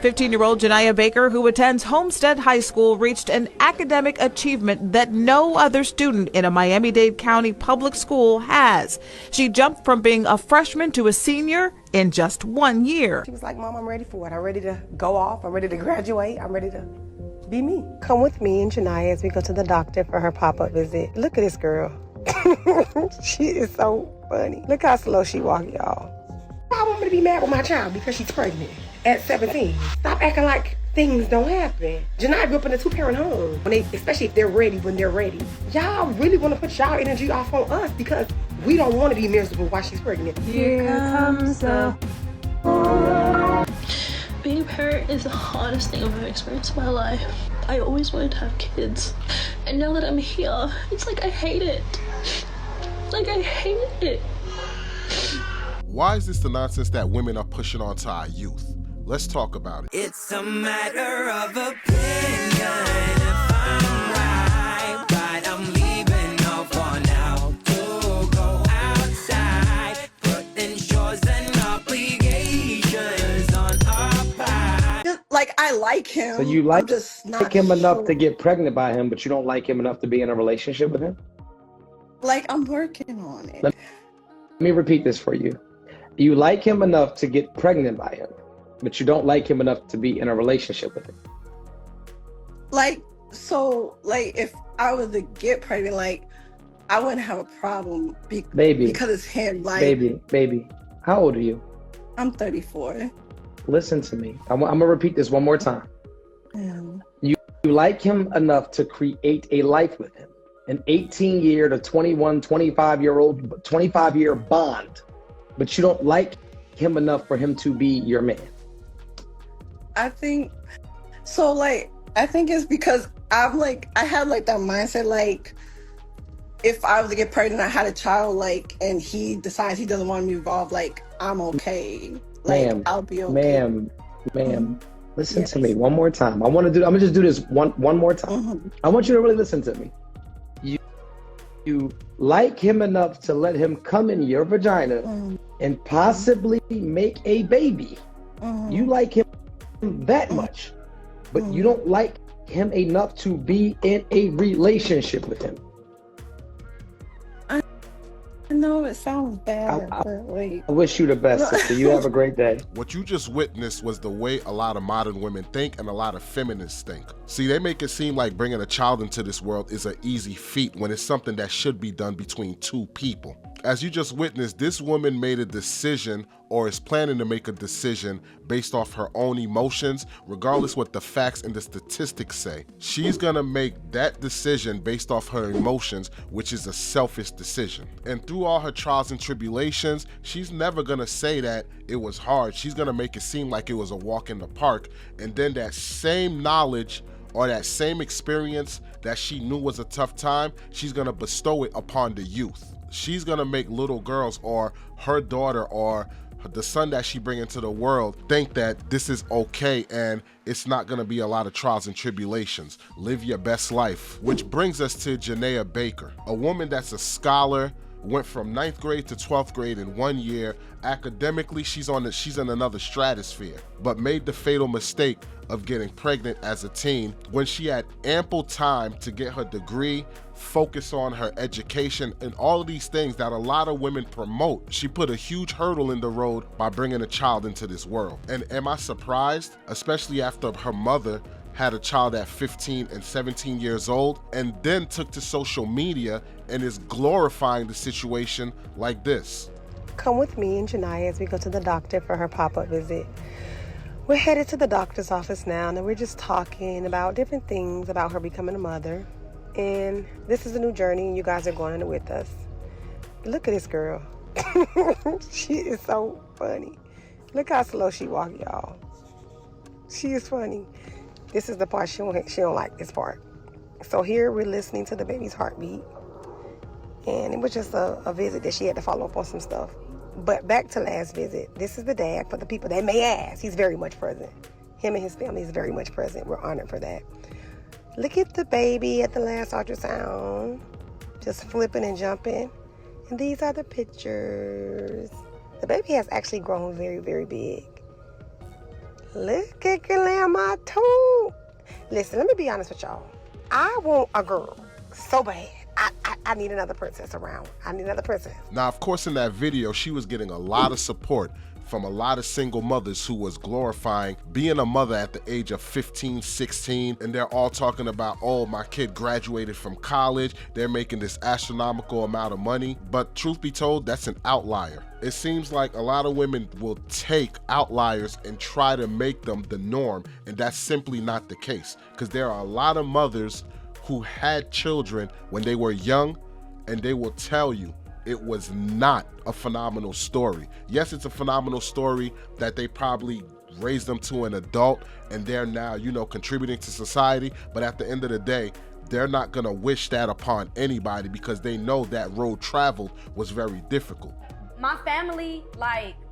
15-year-old Janiya Baker, who attends Homestead High School, reached an academic achievement that no other student in a Miami-Dade County public school has. She jumped from being a freshman to a senior in just 1 year. She was like, Mom, I'm ready for it. I'm ready to go off. I'm ready to graduate. I'm ready to be me. Come with me and Janiya as we go to the doctor for her pop-up visit. Look at this girl. She is so funny. Look how slow she walks, y'all. I want me to be mad with my child because she's pregnant at 17. Stop acting like things don't happen. Janiya grew up in a two-parent home. Especially if they're ready, when they're ready. Y'all really want to put y'all energy off on us because we don't want to be miserable while she's pregnant. Here comes the... Being a parent is the hardest thing I've ever experienced in my life. I always wanted to have kids. And now that I'm here, it's like I hate it. Like I hate it. Why is this the nonsense that women are pushing onto our youth? Let's talk about it. It's a matter of opinion. If I'm right, I'm leaving no for now to go outside, putting chores and obligations on our part. Like, I like him. So you like him enough sure. to get pregnant by him, but you don't like him enough to be in a relationship with him? Like, I'm working on it. Let me repeat this for you. You like him enough to get pregnant by him, but you don't like him enough to be in a relationship with him. Like, so, like, if I was to get pregnant, like, I wouldn't have a problem because it's him. Like, baby, how old are you? I'm 34. Listen to me. I'm gonna repeat this one more time. You like him enough to create a life with him, an 18-year to 21, 25-year bond, but you don't like him enough for him to be your man. I think so. Like, I think it's because I had like that mindset. Like, if I was to get pregnant, I had a child, like, and he decides he doesn't want me involved, like, I'm okay. Like, I'll be okay. Ma'am, listen to me one more time. I'm gonna just do this one more time. I want you to really listen to me. You like him enough to let him come in your vagina and possibly make a baby. You like him that much, but you don't like him enough to be in a relationship with him. I know it sounds bad, but like, I wish you the best, sister. You have a great day. What you just witnessed was the way a lot of modern women think and a lot of feminists think. See, they make it seem like bringing a child into this world is an easy feat when it's something that should be done between two people. As you just witnessed, this woman made a decision or is planning to make a decision based off her own emotions, regardless what the facts and the statistics say. She's gonna make that decision based off her emotions, which is a selfish decision. And through all her trials and tribulations, she's never gonna say that it was hard. She's gonna make it seem like it was a walk in the park, and then that same knowledge or that same experience that she knew was a tough time, she's gonna bestow it upon the youth. She's gonna make little girls or her daughter or the son that she bring into the world think that this is okay and it's not gonna be a lot of trials and tribulations. Live your best life. Which brings us to Janiya Baker, a woman that's a scholar, went from 9th grade to 12th grade in 1 year. Academically, she's in another stratosphere, but made the fatal mistake of getting pregnant as a teen when she had ample time to get her degree, focus on her education, and all of these things that a lot of women promote. She put a huge hurdle in the road by bringing a child into this world. And am I surprised? Especially after her mother had a child at 15 and 17 years old and then took to social media and is glorifying the situation like this. Come with me and Janiya as we go to the doctor for her pop-up visit. We're headed to the doctor's office now, and we're just talking about different things about her becoming a mother. And this is a new journey, and you guys are going on it with us. Look at this girl. She is so funny. Look how slow she walks, y'all. She is funny. This is the part she don't like, this part. So here we're listening to the baby's heartbeat. And it was just a visit that she had to follow up on some stuff. But back to last visit. This is the dad. For the people that may ask, he's very much present. Him and his family is very much present. We're honored for that. Look at the baby at the last ultrasound. Just flipping and jumping. And these are the pictures. The baby has actually grown very, very big. Look at Grandma too. Listen, let me be honest with y'all. I want a girl so bad. I need another princess around. I need another princess. Now, of course, in that video, she was getting a lot of support from a lot of single mothers who was glorifying being a mother at the age of 15, 16, and they're all talking about, oh, my kid graduated from college, they're making this astronomical amount of money. But truth be told, that's an outlier. It seems like a lot of women will take outliers and try to make them the norm, and that's simply not the case, because there are a lot of mothers who had children when they were young, and they will tell you it was not a phenomenal story. Yes, it's a phenomenal story that they probably raised them to an adult and they're now, contributing to society, but at the end of the day, they're not gonna wish that upon anybody because they know that road traveled was very difficult. My family,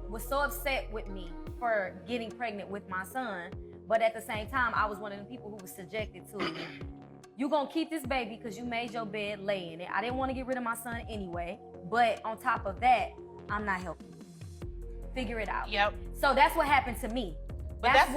was so upset with me for getting pregnant with my son, but at the same time, I was one of the people who was subjected to, you gonna keep this baby because you made your bed, lay in it. I didn't want to get rid of my son anyway, but on top of that, I'm not helping you. Figure it out. Yep. So that's what happened to me. But That's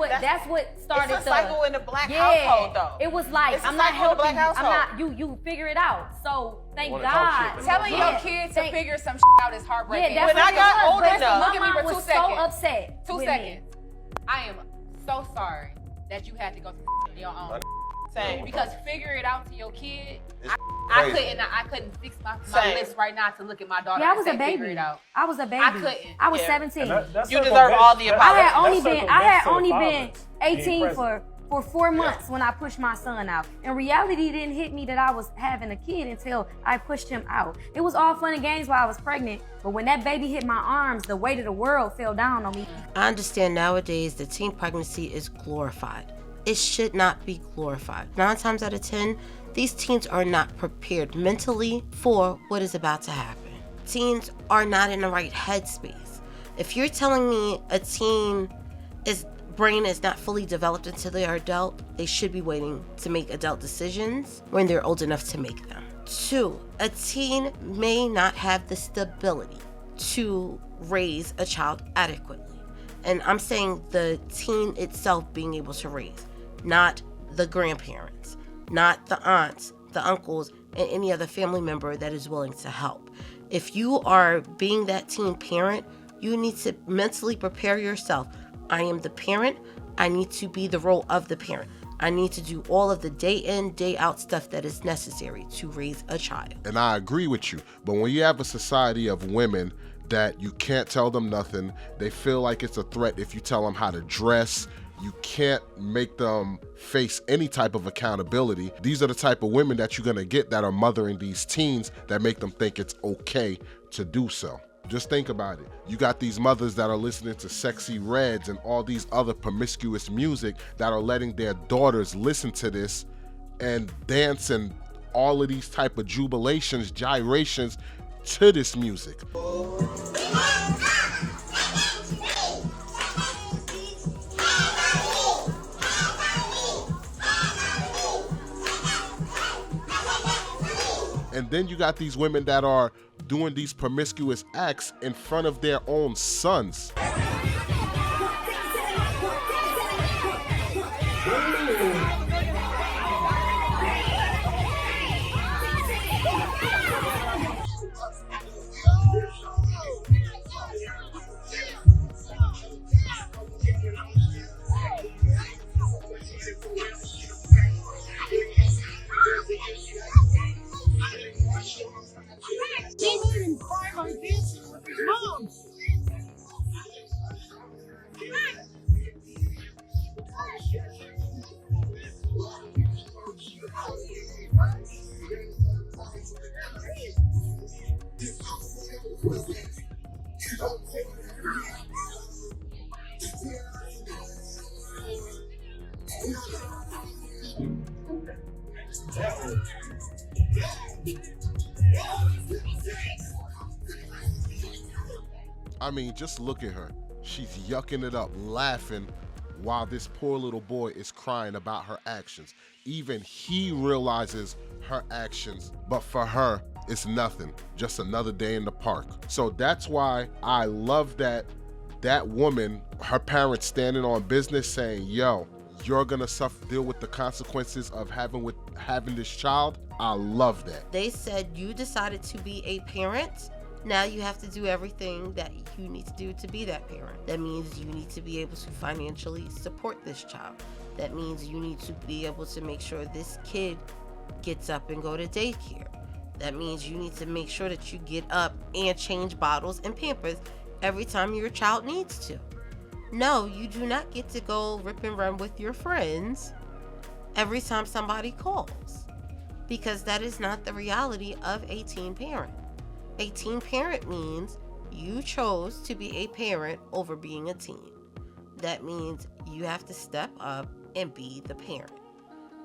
what started. It's a cycle in the black household, though. It was like, It's a I'm not cycle in the helping black you. I'm household. not, you figure it out. So thank Wanna talk God. shit. Telling your kids to figure some shit out is heartbreaking. Yeah, that's when I what got it was, old but enough, my look at me mom for 2 was seconds. so upset. 2 with seconds. me. I am so sorry that you had to go through your own. Same. Because figure it out to your kid. It's I crazy. couldn't fix my Same. lips right now to look at my daughter Yeah, I and was say, a baby. figure it out. I was a baby. I couldn't. I was Yeah. 17. You You deserve all the I had apology. only been 18 for 4 months when I pushed my son out. In reality, it didn't hit me that I was having a kid until I pushed him out. It was all fun and games while I was pregnant, but when that baby hit my arms, the weight of the world fell down on me. I understand nowadays that teen pregnancy is glorified. It should not be glorified. 9 times out of 10, these teens are not prepared mentally for what is about to happen. Teens are not in the right headspace. If you're telling me a teen brain is not fully developed until they are adult, they should be waiting to make adult decisions when they're old enough to make them. 2, a teen may not have the stability to raise a child adequately. And I'm saying the teen itself being able to raise, not the grandparents, not the aunts, the uncles, and any other family member that is willing to help. If you are being that teen parent, you need to mentally prepare yourself. I am the parent. I need to be the role of the parent. I need to do all of the day in, day out stuff that is necessary to raise a child. And I agree with you, but when you have a society of women that you can't tell them nothing, they feel like it's a threat if you tell them how to dress, you can't make them face any type of accountability. These are the type of women that you're gonna get that are mothering these teens that make them think it's okay to do so. Just think about it. You got these mothers that are listening to Sexy Reds and all these other promiscuous music that are letting their daughters listen to this and dance and all of these type of jubilations, gyrations to this music. And then you got these women that are doing these promiscuous acts in front of their own sons. I mean, just look at her. She's yucking it up, laughing, while this poor little boy is crying about her actions. Even he realizes her actions, but for her, it's nothing. Just another day in the park. So that's why I love that that woman, her parents standing on business saying, yo, you're gonna deal with the consequences of having this child. I love that. They said you decided to be a parent. Now you have to do everything that you need to do to be that parent. That means you need to be able to financially support this child. That means you need to be able to make sure this kid gets up and go to daycare. That means you need to make sure that you get up and change bottles and Pampers every time your child needs to. No, you do not get to go rip and run with your friends every time somebody calls, because that is not the reality of a teen parent. A teen parent means you chose to be a parent over being a teen. That means you have to step up and be the parent.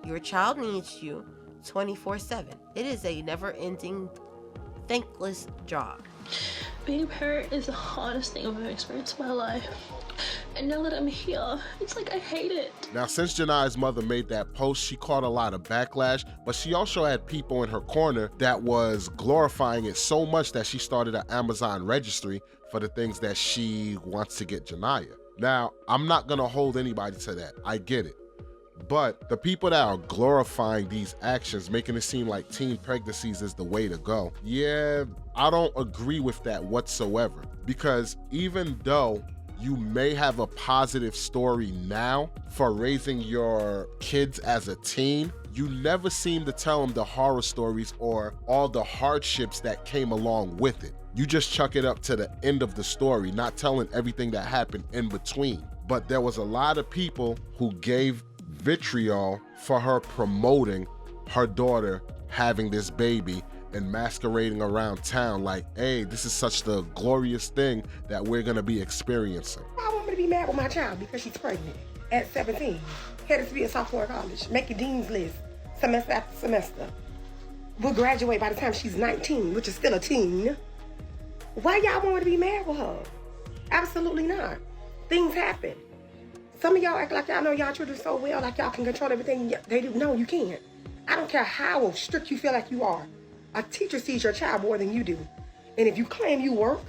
Your child needs you 24/7. It is a never-ending, thankless job. Being a parent is the hardest thing I've ever experienced in my life. And now that I'm here, it's like I hate it. Now, since Janiya's mother made that post, she caught a lot of backlash, but she also had people in her corner that was glorifying it so much that she started an Amazon registry for the things that she wants to get Janiya. Now, I'm not gonna hold anybody to that. I get it. But the people that are glorifying these actions, making it seem like teen pregnancies is the way to go, yeah, I don't agree with that whatsoever. Because even though you may have a positive story now for raising your kids as a teen, you never seem to tell them the horror stories or all the hardships that came along with it. You just chuck it up to the end of the story, not telling everything that happened in between. But there was a lot of people who gave vitriol for her promoting her daughter having this baby and masquerading around town like, hey, this is such the glorious thing that we're gonna be experiencing. I want me to be mad with my child because she's pregnant at 17, headed to be a sophomore in college, making dean's list semester after semester. Will graduate by the time she's 19, which is still a teen. Why y'all want me to be mad with her? Absolutely not. Things happen. Some of y'all act like y'all know y'all children so well, like y'all can control everything they do. No, you can't. I don't care how strict you feel like you are. A teacher sees your child more than you do. And if you claim you work,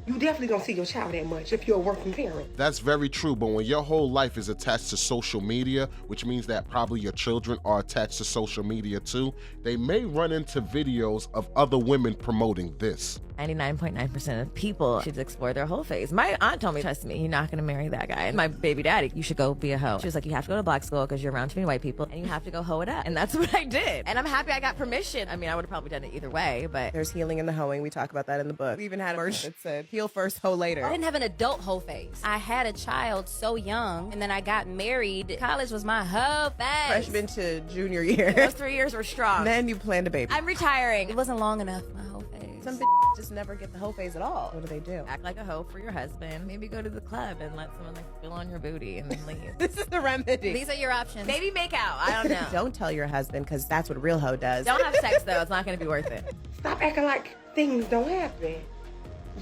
you definitely don't see your child that much if you're a working parent. That's very true, but when your whole life is attached to social media, which means that probably your children are attached to social media too, they may run into videos of other women promoting this. 99.9% of people should explore their whole face. My aunt told me, trust me, you're not gonna marry that guy. And my baby daddy, you should go be a hoe. She was like, you have to go to black school because you're around too many white people and you have to go hoe it up. And that's what I did. And I'm happy I got permission. I mean, I would have probably done it either way, but there's healing in the hoeing. We talk about that in the book. We even had a merch that said, heal first, hoe later. I didn't have an adult hoe face. I had a child so young and then I got married. College was my hoe face. Freshman to junior year. Those 3 years were strong. Then you planned a baby. I'm retiring. It wasn't long enough, my hoe face. Some just never get the hoe phase at all. What do? Act like a hoe for your husband. Maybe go to the club and let someone like fill on your booty and then leave. This is the remedy. These are your options. Maybe make out. I don't know. Don't tell your husband because that's what a real hoe does. Don't have sex though. It's not going to be worth it. Stop acting like things don't happen.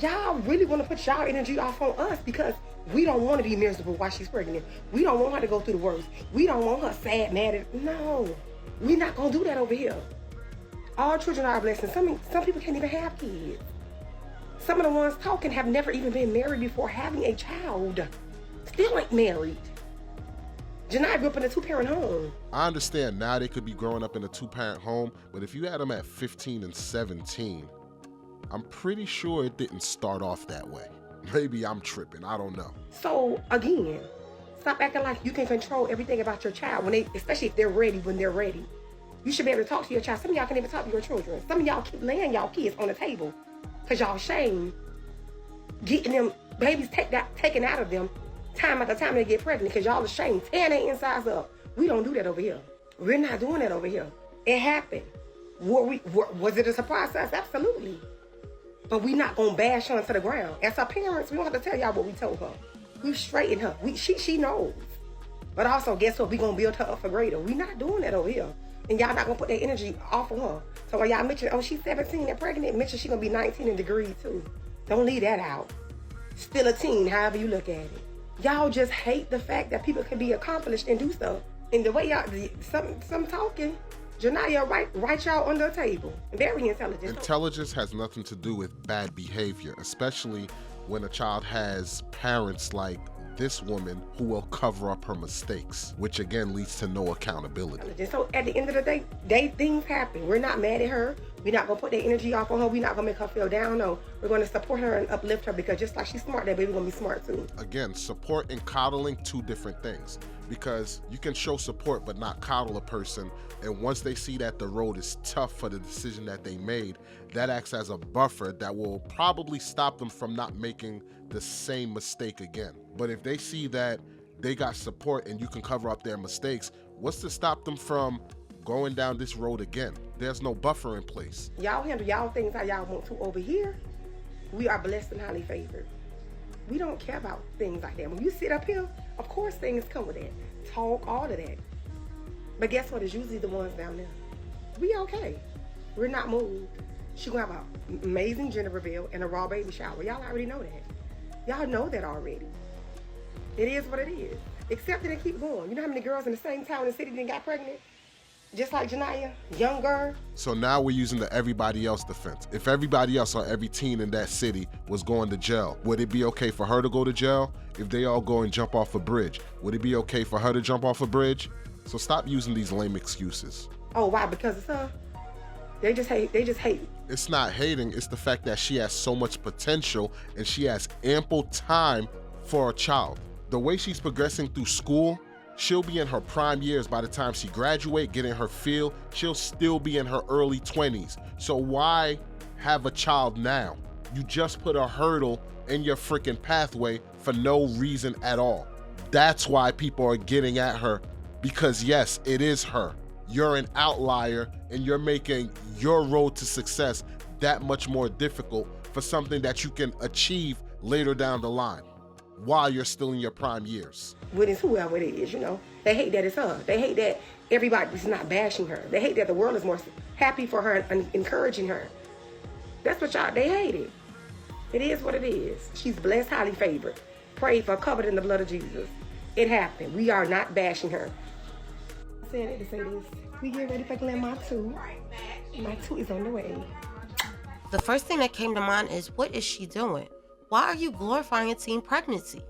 Y'all really want to put y'all energy off on us because we don't want to be miserable while she's pregnant. We don't want her to go through the worst. We don't want her sad, mad. No, we're not going to do that over here. All children are a blessing. Some people can't even have kids. Some of the ones talking have never even been married before having a child. Still ain't married. Janiya grew up in a two-parent home. I understand now they could be growing up in a two-parent home, but if you had them at 15 and 17, I'm pretty sure it didn't start off that way. Maybe I'm tripping, I don't know. So again, stop acting like you can control everything about your child especially if they're ready when they're ready. You should be able to talk to your child. Some of y'all can't even talk to your children. Some of y'all keep laying y'all kids on the table because y'all shame getting them babies taken out of them time after time they get pregnant because y'all ashamed, tearing their insides up. We don't do that over here. We're not doing that over here. It happened. Was it a surprise to us? Absolutely. But we not gonna bash her into the ground. As our parents, we don't have to tell y'all what we told her. We straightened her. She knows. But also, guess what? We gonna build her up for greater. We not doing that over here. And y'all not gonna put that energy off of her. So when y'all mention, oh, she's 17 and pregnant, mention she gonna be 19 in degree too. Don't leave that out. Still a teen, however you look at it. Y'all just hate the fact that people can be accomplished and do stuff. And the way y'all, some talking, Janiya write y'all under a table. Very intelligent. Intelligence has nothing to do with bad behavior, especially when a child has parents like this woman who will cover up her mistakes, which again leads to no accountability. So at the end of the day, things happen. We're not mad at her. We're not gonna put that energy off on her. We're not gonna make her feel down. No, we're gonna support her and uplift her, because just like she's smart, that baby's gonna be smart too. Again, support and coddling, two different things, because you can show support but not coddle a person, and once they see that the road is tough for the decision that they made, that acts as a buffer that will probably stop them from not making the same mistake again. But if they see that they got support and you can cover up their mistakes, what's to stop them from going down this road again? There's no buffer in place. Y'all handle y'all things how y'all want to. Over here, we are blessed and highly favored. We don't care about things like that. When you sit up here, of course things come with that. Talk, all of that. But guess what? It's usually the ones down there. We okay. We're not moved. She gonna have an amazing gender reveal and a raw baby shower. Y'all already know that. Y'all know that already. It is what it is. Accept it and keep going. You know how many girls in the same town and city that got pregnant? Just like Janiya, young girl. So now we're using the everybody else defense. If everybody else or every teen in that city was going to jail, would it be okay for her to go to jail? If they all go and jump off a bridge, would it be okay for her to jump off a bridge? So stop using these lame excuses. Oh, why? Because it's her? They just hate. It's not hating, it's the fact that she has so much potential and she has ample time for a child. The way she's progressing through school, she'll be in her prime years by the time she graduates, getting her feel. She'll still be in her early 20s. So why have a child now? You just put a hurdle in your freaking pathway for no reason at all. That's why people are getting at her, because yes, it is her. You're an outlier and you're making your road to success that much more difficult for something that you can achieve later down the line while you're still in your prime years. With it's whoever it is, you know. They hate that it's her. They hate that everybody's not bashing her. They hate that the world is more happy for her and encouraging her. That's what they hate it. It is what it is. She's blessed, highly favored. Prayed for, covered in the blood of Jesus. It happened. We are not bashing her. I said it to say this. We get ready for Grandma 2. My 2 is on the way. The first thing that came to mind is, what is she doing? Why are you glorifying a teen pregnancy?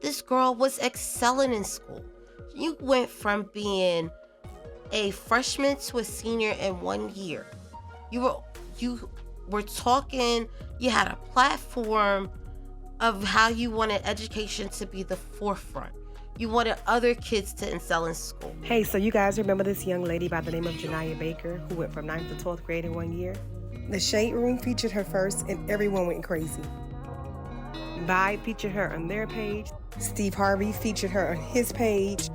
This girl was excelling in school. You went from being a freshman to a senior in 1 year. You were talking, you had a platform of how you wanted education to be the forefront. You wanted other kids to excel in school. Hey, so you guys remember this young lady by the name of Janiya Baker, who went from 9th to 12th grade in 1 year? The Shade Room featured her first, and everyone went crazy. Vibe featured her on their page. Steve Harvey featured her on his page,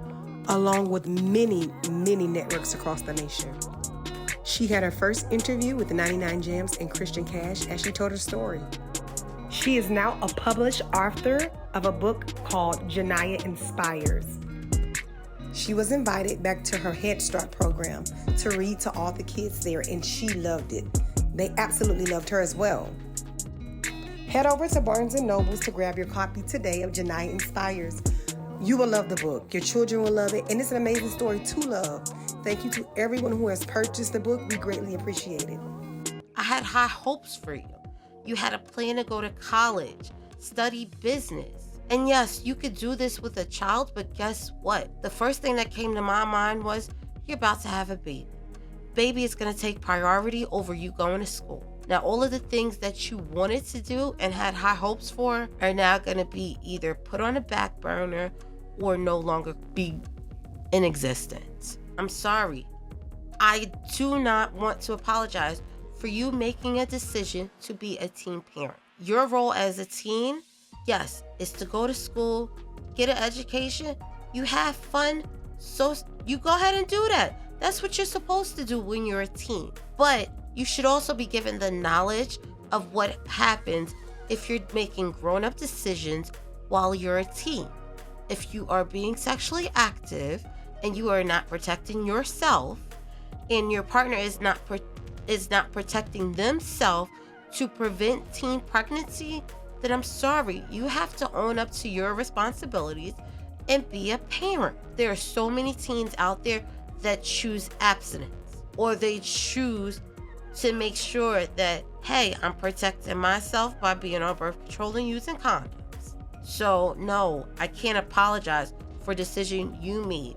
along with many, many networks across the nation. She had her first interview with the 99 Gems and Christian Cash as she told her story. She is now a published author of a book called Janiya Inspires. She was invited back to her Head Start program to read to all the kids there, and she loved it. They absolutely loved her as well. Head over to Barnes & Nobles to grab your copy today of Janiya Inspires. You will love the book. Your children will love it, and it's an amazing story to love. Thank you to everyone who has purchased the book. We greatly appreciate it. I had high hopes for you. You had a plan to go to college, study business. And yes, you could do this with a child, but guess what? The first thing that came to my mind was, you're about to have a baby. Baby is going to take priority over you going to school. Now, all of the things that you wanted to do and had high hopes for are now going to be either put on a back burner or no longer be in existence. I'm sorry. I do not want to apologize for you making a decision to be a teen parent. Your role as a teen, yes, is to go to school, get an education, you have fun, so you go ahead and do that. That's what you're supposed to do when you're a teen. But you should also be given the knowledge of what happens if you're making grown-up decisions while you're a teen. If you are being sexually active and you are not protecting yourself, and your partner is not protecting themselves to prevent teen pregnancy, then I'm sorry, you have to own up to your responsibilities and be a parent. There are so many teens out there that choose abstinence, or they choose to make sure that, hey, I'm protecting myself by being on birth control and using condoms. So no, I can't apologize for a decision you made.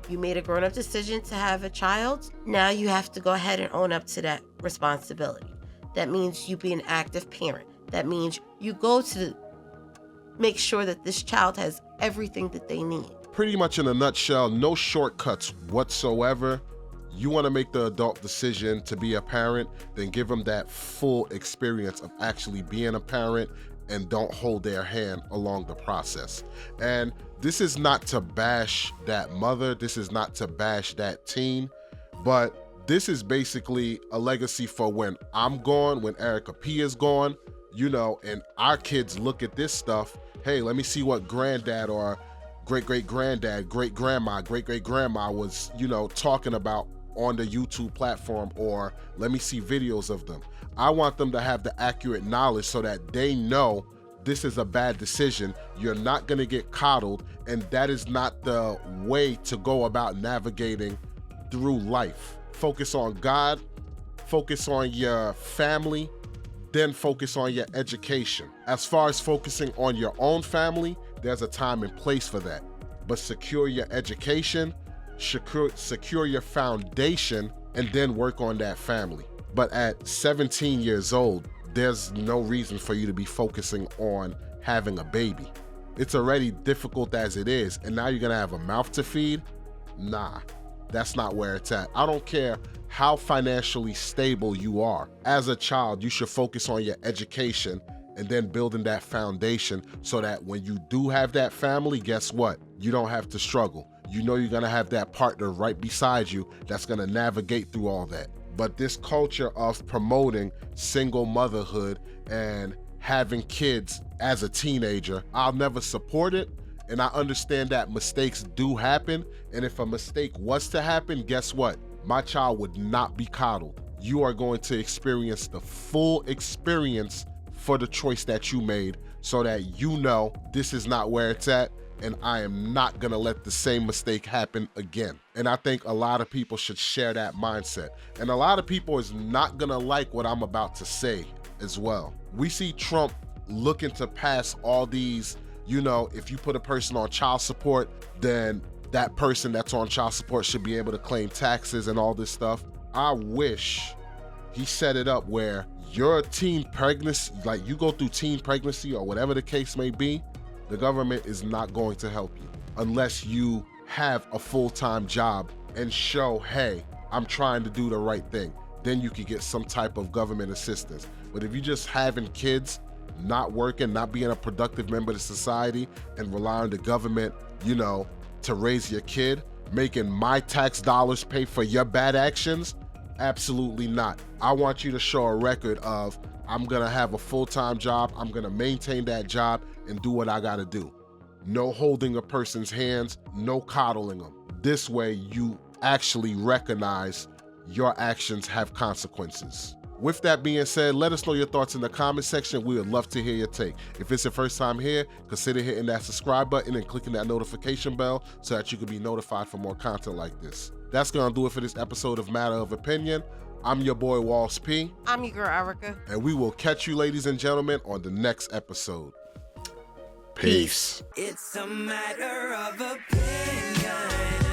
You made a grown-up decision to have a child. Now you have to go ahead and own up to that responsibility. That means you be an active parent. That means you go to make sure that this child has everything that they need. Pretty much in a nutshell, no shortcuts whatsoever. You want to make the adult decision to be a parent, then give them that full experience of actually being a parent, and don't hold their hand along the process. And this is not to bash that mother, this is not to bash that teen, but this is basically a legacy for when I'm gone, when Erica P is gone, you know, and our kids look at this stuff. Hey, let me see what granddad or great-great-granddad, great-grandma, great-great-grandma was, you know, talking about on the YouTube platform, or let me see videos of them. I want them to have the accurate knowledge so that they know this is a bad decision. You're not gonna get coddled, and that is not the way to go about navigating through life. Focus on God, focus on your family, then focus on your education. As far as focusing on your own family, there's a time and place for that. But secure your education, secure your foundation, and then work on that family. But at 17 years old, there's no reason for you to be focusing on having a baby. It's already difficult as it is, and now you're gonna have a mouth to feed? Nah, that's not where it's at. I don't care how financially stable you are. As a child, you should focus on your education and then building that foundation so that when you do have that family, guess what? You don't have to struggle. You know you're gonna have that partner right beside you that's gonna navigate through all that. But this culture of promoting single motherhood and having kids as a teenager, I'll never support it. And I understand that mistakes do happen. And if a mistake was to happen, guess what? My child would not be coddled. You are going to experience the full experience for the choice that you made, so that you know this is not where it's at, and I am not gonna let the same mistake happen again. And I think a lot of people should share that mindset. And a lot of people is not gonna like what I'm about to say as well. We see Trump looking to pass all these, you know, if you put a person on child support, then that person that's on child support should be able to claim taxes and all this stuff. I wish he set it up where your teen pregnancy, like you go through teen pregnancy or whatever the case may be, the government is not going to help you unless you have a full-time job and show, hey, I'm trying to do the right thing. Then you could get some type of government assistance. But if you're just having kids, not working, not being a productive member of society, and rely on the government, you know, to raise your kid, making my tax dollars pay for your bad actions, absolutely not. I want you to show a record of, I'm gonna have a full-time job, I'm gonna maintain that job and do what I gotta do. No holding a person's hands, no coddling them. This way you actually recognize your actions have consequences. With that being said, let us know your thoughts in the comment section. We would love to hear your take. If it's your first time here, consider hitting that subscribe button and clicking that notification bell so that you can be notified for more content like this. That's gonna do it for this episode of Matter of Opinion. I'm your boy, Walls P. I'm your girl, Erica. And we will catch you, ladies and gentlemen, on the next episode. Peace. It's a matter of opinion.